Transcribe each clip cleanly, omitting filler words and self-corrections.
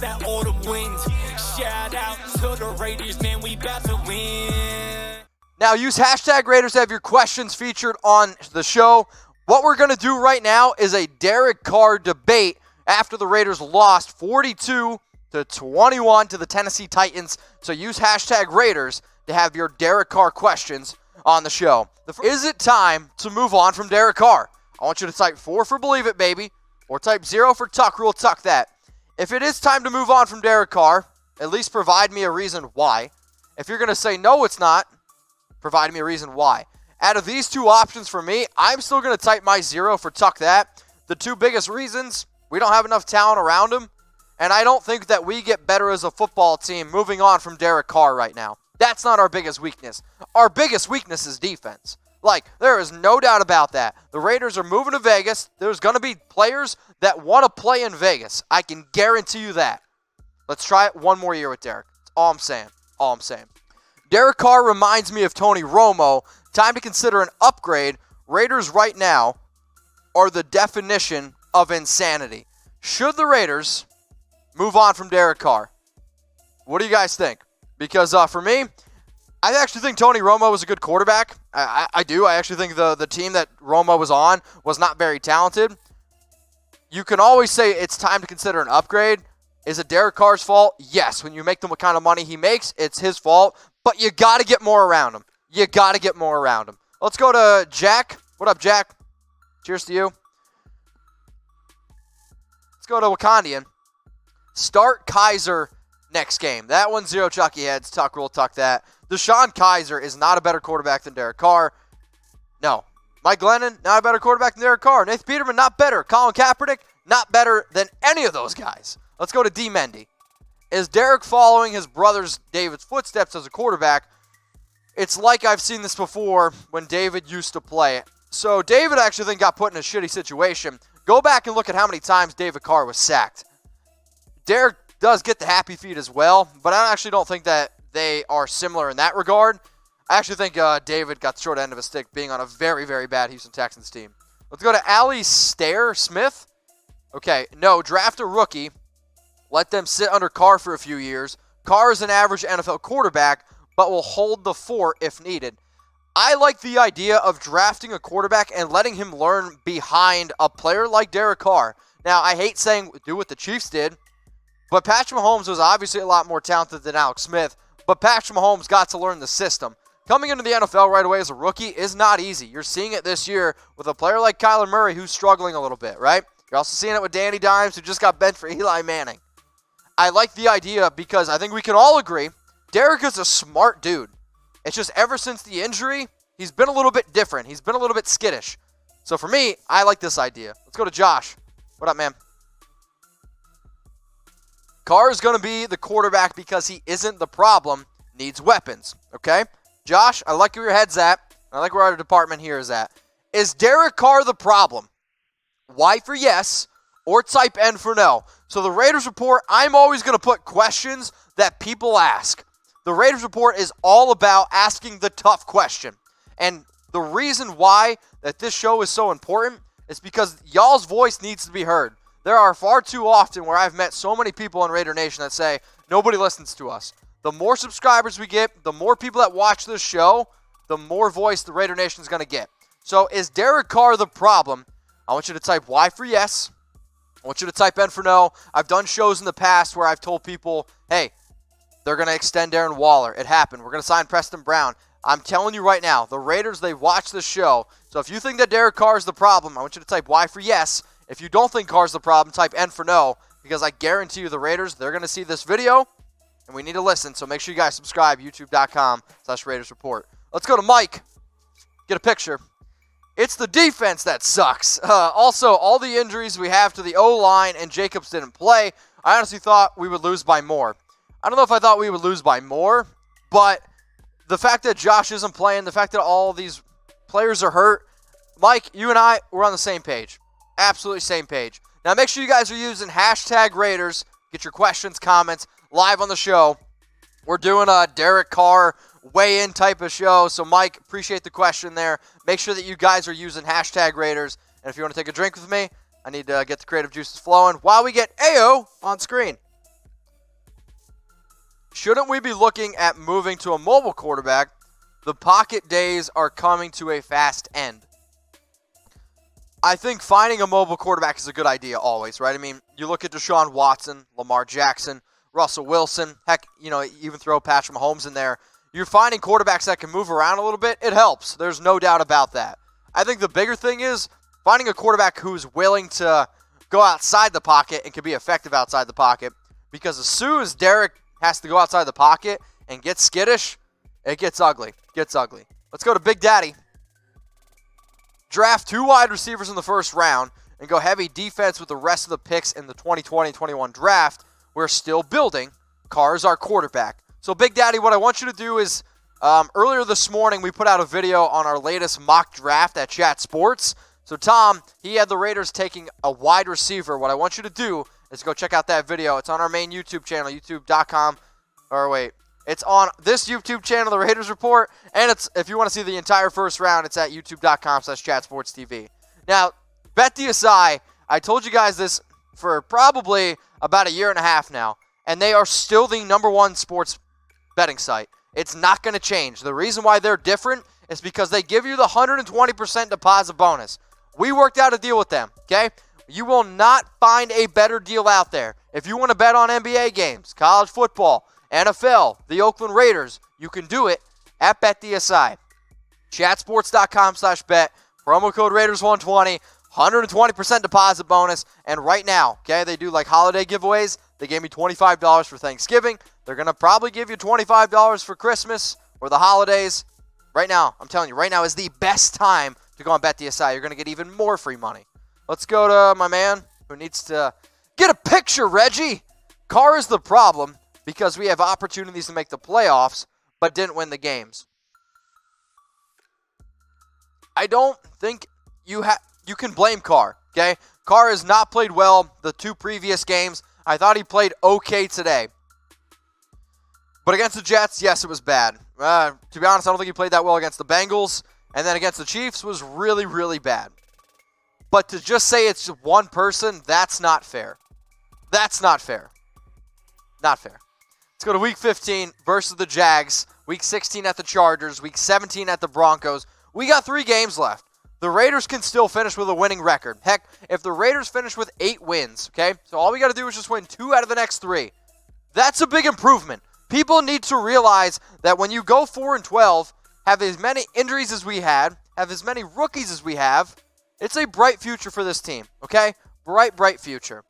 that autumn wind. Shout out to the Raiders, man, we about to win. Now use hashtag Raiders to have your questions featured on the show. What we're going to do right now is a Derek Carr debate after the Raiders lost 42-21 to the Tennessee Titans. So use hashtag Raiders to have your Derek Carr questions on the show. Is it time to move on from Derek Carr? I want you to type 4 for Believe It, baby, or type 0 for Tuck Rule Tuck That. If it is time to move on from Derek Carr, at least provide me a reason why. If you're going to say no, it's not, provide me a reason why. Out of these two options for me, I'm still going to type my 0 for Tuck That. The two biggest reasons, we don't have enough talent around him, and I don't think that we get better as a football team moving on from Derek Carr right now. That's not our biggest weakness. Our biggest weakness is defense. Like, there is no doubt about that. The Raiders are moving to Vegas. There's going to be players that want to play in Vegas. I can guarantee you that. Let's try it one more year with Derek. That's all I'm saying. All I'm saying. Derek Carr reminds me of Tony Romo. Time to consider an upgrade. Raiders right now are the definition of insanity. Should the Raiders move on from Derek Carr? What do you guys think? Because for me, I actually think Tony Romo was a good quarterback. I do. I actually think the team that Romo was on was not very talented. You can always say it's time to consider an upgrade. Is it Derek Carr's fault? Yes. When you make them what kind of money he makes, it's his fault. But you got to get more around him. You got to get more around him. Let's go to Jack. What up, Jack? Cheers to you. Let's go to Wakandian. Start Kaiser next game. That one's 0 Chucky heads. Tuck Rule Tuck That. Deshaun Kaiser is not a better quarterback than Derek Carr. No. Mike Glennon, not a better quarterback than Derek Carr. Nathan Peterman, not better. Colin Kaepernick, not better than any of those guys. Let's go to D. Mendy. Is Derek following his brother's David's footsteps as a quarterback? It's like I've seen this before when David used to play. So David actually then got put in a shitty situation. Go back and look at how many times David Carr was sacked. Derek does get the happy feet as well, but I actually don't think that they are similar in that regard. I actually think David got the short end of a stick being on a very, very bad Houston Texans team. Let's go to Ali Stair Smith. Okay, no, draft a rookie. Let them sit under Carr for a few years. Carr is an average NFL quarterback, but will hold the fort if needed. I like the idea of drafting a quarterback and letting him learn behind a player like Derek Carr. Now, I hate saying do what the Chiefs did, but Patrick Mahomes was obviously a lot more talented than Alex Smith, but Patrick Mahomes got to learn the system. Coming into the NFL right away as a rookie is not easy. You're seeing it this year with a player like Kyler Murray who's struggling a little bit, right? You're also seeing it with Danny Dimes who just got benched for Eli Manning. I like the idea because I think we can all agree Derek is a smart dude. It's just ever since the injury, he's been a little bit different. He's been a little bit skittish. So for me, I like this idea. Let's go to Josh. What up, man? Carr is going to be the quarterback because he isn't the problem, needs weapons, okay? Josh, I like where your head's at. I like where our department here is at. Is Derek Carr the problem? Y for yes, or type N for no. So the Raiders Report, I'm always going to put questions that people ask. The Raiders Report is all about asking the tough question. And the reason why that this show is so important is because y'all's voice needs to be heard. There are far too often where I've met so many people in Raider Nation that say, nobody listens to us. The more subscribers we get, the more people that watch this show, the more voice the Raider Nation is going to get. So is Derek Carr the problem? I want you to type Y for yes. I want you to type N for no. I've done shows in the past where I've told people, hey, they're going to extend Darren Waller. It happened. We're going to sign Preston Brown. I'm telling you right now, the Raiders, they watch this show. So if you think that Derek Carr is the problem, I want you to type Y for yes. If you don't think Carr's the problem, type N for no, because I guarantee you the Raiders, they're going to see this video, and we need to listen. So make sure you guys subscribe, youtube.com/Raiders Report. Let's go to Mike. Get a picture. It's the defense that sucks. Also, all the injuries we have to the O-line and Jacobs didn't play. I honestly thought we would lose by more. I don't know if I thought we would lose by more, but the fact that Josh isn't playing, the fact that all these players are hurt, Mike, you and I, we're on the same page. Absolutely same page. Now, make sure you guys are using hashtag Raiders. Get your questions, comments live on the show. We're doing a Derek Carr weigh-in type of show. So, Mike, appreciate the question there. Make sure that you guys are using hashtag Raiders. And if you want to take a drink with me, I need to get the creative juices flowing while we get AO on screen. shouldn't we be looking at moving to a mobile quarterback? The pocket days are coming to a fast end. I think finding a mobile quarterback is a good idea always, right? I mean, you look at Deshaun Watson, Lamar Jackson, Russell Wilson, heck, even throw Patrick Mahomes in there. You're finding quarterbacks that can move around a little bit. It helps. There's no doubt about that. I think the bigger thing is finding a quarterback who's willing to go outside the pocket and can be effective outside the pocket. Because as soon as Derek has to go outside the pocket and get skittish, it gets ugly. Let's go to Big Daddy. Draft 2 wide receivers in the first round and go heavy defense with the rest of the picks in the 2020-21 draft. We're still building. Carr is our quarterback. So, Big Daddy, what I want you to do is, earlier this morning, we put out a video on our latest mock draft at Chat Sports. So, Tom, he had the Raiders taking a wide receiver. What I want you to do is go check out that video. It's on our main YouTube channel, youtube.com. It's on this YouTube channel, The Raiders Report. And it's if you want to see the entire first round, it's at youtube.com/chatsportstv. Now, BetDSI, I told you guys this for probably about a year and a half now. And they are still the #1 sports betting site. It's not going to change. The reason why they're different is because they give you the 120% deposit bonus. We worked out a deal with them, okay? You will not find a better deal out there. If you want to bet on NBA games, college football, NFL, the Oakland Raiders, you can do it at BetDSI. Chatsports.com/bet, promo code Raiders120, 120% deposit bonus. And right now, okay, they do like holiday giveaways. They gave me $25 for Thanksgiving. They're going to probably give you $25 for Christmas or the holidays. Right now, I'm telling you, right now is the best time to go on BetDSI. You're going to get even more free money. Let's go to my man who needs to get a picture, Reggie. Carr is the problem because we have opportunities to make the playoffs but didn't win the games. I don't think you can blame Carr, okay? Carr has not played well the 2 previous games. I thought he played okay today. But against the Jets, yes, it was bad. To be honest, I don't think he played that well against the Bengals. And then against the Chiefs was really, really bad. But to just say it's one person, that's not fair. That's not fair. Not fair. Let's go to Week 15 versus the Jags. Week 16 at the Chargers. Week 17 at the Broncos. We got 3 games left. The Raiders can still finish with a winning record. Heck, if the Raiders finish with 8 wins, okay? So all we got to do is just win 2 out of the next 3. That's a big improvement. People need to realize that when you go 4-12, have as many injuries as we had, have as many rookies as we have, it's a bright future for this team, okay? Bright future.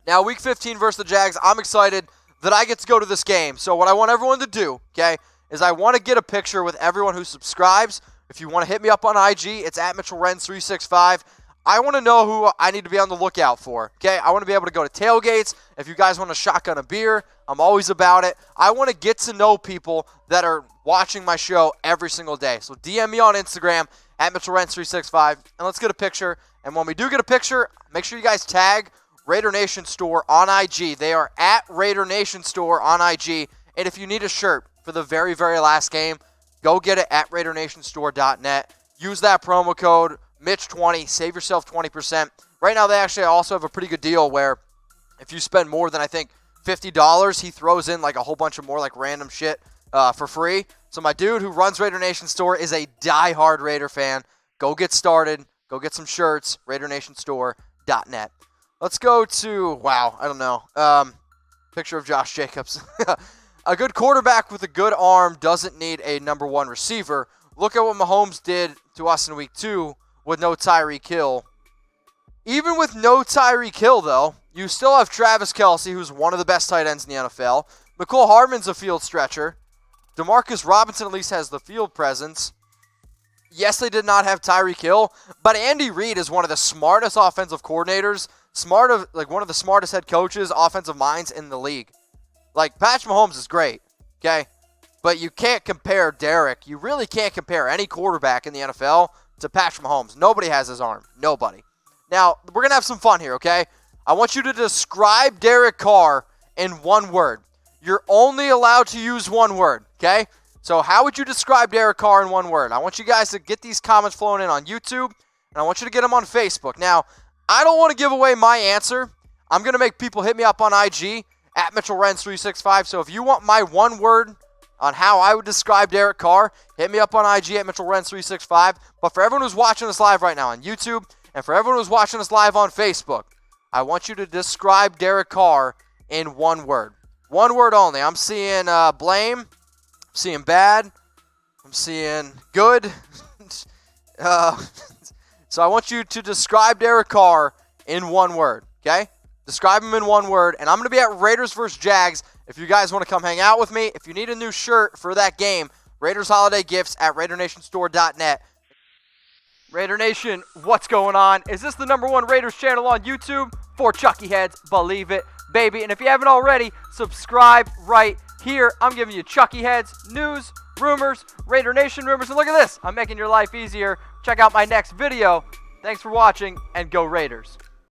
Now, Week 15 versus the Jags, I'm excited that I get to go to this game. So what I want everyone to do, okay, is I want to get a picture with everyone who subscribes. If you want to hit me up on IG, it's at Mitchell Renz 365. I want to know who I need to be on the lookout for, okay? I want to be able to go to tailgates. If you guys want to shotgun a beer, I'm always about it. I want to get to know people that are watching my show every single day. So DM me on Instagram, at Mitchell Renz 365, and let's get a picture. And when we do get a picture, make sure you guys tag Raider Nation Store on IG. They are at Raider Nation Store on IG. And if you need a shirt for the very, very last game, go get it at RaiderNationStore.net. Use that promo code Mitch20. Save yourself 20%. Right now, they actually also have a pretty good deal where if you spend more than, I think, $50, he throws in like a whole bunch of more like random shit for free. So my dude who runs Raider Nation Store is a diehard Raider fan. Go get started. Go get some shirts. RaiderNationStore.net. Let's go to, wow, I don't know. Picture of Josh Jacobs. A good quarterback with a good arm doesn't need a #1 receiver. Look at what Mahomes did to us in Week 2 with no Tyreek Hill. Even with no Tyreek Hill, though, you still have Travis Kelce, who's one of the best tight ends in the NFL. McCole Hardman's a field stretcher. Demarcus Robinson at least has the field presence. Yes, they did not have Tyreek Hill, but Andy Reid is one of the smartest offensive coordinators, one of the smartest head coaches, offensive minds in the league. Like, Patrick Mahomes is great, okay? But you can't compare Derek. You really can't compare any quarterback in the NFL to Patrick Mahomes. Nobody has his arm. Nobody. Now, we're going to have some fun here, okay? I want you to describe Derek Carr in one word. You're only allowed to use one word, okay? So how would you describe Derek Carr in one word? I want you guys to get these comments flowing in on YouTube, and I want you to get them on Facebook. Now, I don't want to give away my answer. I'm going to make people hit me up on IG at Mitchell Renz 365. So if you want my one word on how I would describe Derek Carr, hit me up on IG at Mitchell Renz 365. But for everyone who's watching us live right now on YouTube, and for everyone who's watching us live on Facebook, I want you to describe Derek Carr in one word. One word only. I'm seeing blame. I'm seeing bad. I'm seeing good. So I want you to describe Derek Carr in one word, okay? Describe him in one word. And I'm going to be at Raiders versus Jags. If you guys want to come hang out with me, if you need a new shirt for that game, Raiders Holiday Gifts at RaiderNationStore.net. Raider Nation, what's going on? Is this the #1 Raiders channel on YouTube? For Chucky Heads, believe it, baby. And if you haven't already, subscribe right here. I'm giving you Chucky Heads, news, rumors, Raider Nation rumors. And look at this, I'm making your life easier. Check out my next video. Thanks for watching, and go Raiders.